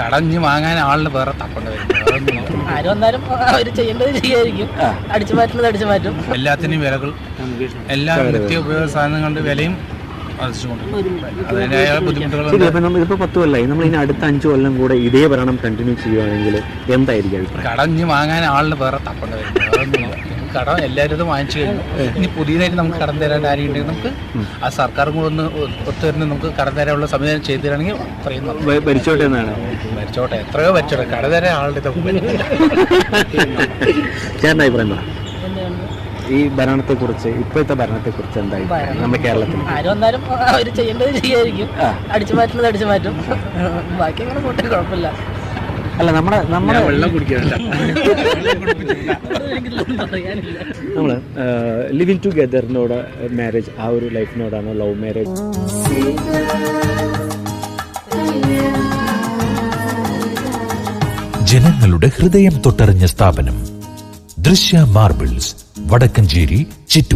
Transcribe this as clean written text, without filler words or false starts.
കടഞ്ഞ് വാങ്ങാൻ ആളിന് വേറെ തപ്പേണ്ടി വരും. ആരും വന്നാലും അവർ ചെയ്യേണ്ടത് ചെയ്യായിരിക്കും. അടിച്ചു മാറ്റുന്നത് അടിച്ചു മാറ്റും. എല്ലാത്തിനും വിലകൾ, എല്ലാ നിത്യ ഉപയോഗ സാധനങ്ങളുടെ വിലയും അതിൻ്റെതായ ബുദ്ധിമുട്ടുകളുണ്ട്. ഇതിപ്പോ 10 കൊല്ലമായി, നമ്മൾ ഇനി അടുത്ത 5 കൊല്ലം കൂടെ ഇതേ ഭരണം കണ്ടിന്യൂ ചെയ്യുവാണെങ്കിൽ എന്തായിരിക്കും അഭിപ്രായം? കടഞ്ഞ് വാങ്ങാൻ ആളിന് വേറെ തപ്പേണ്ടി വരും. കടം എല്ലാവരും വാങ്ങിച്ചു കഴിഞ്ഞു. ഇനി പുതിയതായിട്ട് നമുക്ക് കടം തരാൻ ആരും ഉണ്ടെങ്കിൽ നമുക്ക് ആ സർക്കാരും കൂടെ ഒന്ന് ഒത്തുതരുന്ന നമുക്ക് കടം തരാനുള്ള സംവിധാനം ചെയ്തു തരാണെങ്കിൽ പറയുന്നത് ഭരിച്ചോട്ടെ എന്നാണ്. ഭരിച്ചോട്ടെ, എത്രയോ ഭരിച്ചോട്ടെ, കട തരാൻ ആളുടെ ചേട്ടൻ്റെ അഭിപ്രായം പറ. ഈ ഭരണത്തെ കുറിച്ച്, ഇപ്പോഴത്തെ ഭരണത്തെ കുറിച്ച് എന്തായി നമ്മുടെ കേരളത്തിൽ? ആരും വന്നാലും അവർ ചെയ്യേണ്ടത് ചെയ്യായിരിക്കും. അടിച്ചു മാറ്റുന്നത് അടിച്ചു മാറ്റും. ബാക്കി അങ്ങനെ കൂട്ടി കുഴപ്പമില്ല. അല്ല, നമ്മുടെ വെള്ളം കുടിക്കാറില്ല. നമ്മൾ ലിവിങ് ടുഗെദറിനോട് മാരേജ്, ആ ഒരു ലൈഫിനോടാണോ ലവ് മാരേജ്? ജനങ്ങളുടെ ഹൃദയം തൊട്ടറിഞ്ഞ സ്ഥാപനം ദൃശ്യ മാർബിൾസ്, വടക്കഞ്ചേരി, ചിറ്റൂർ.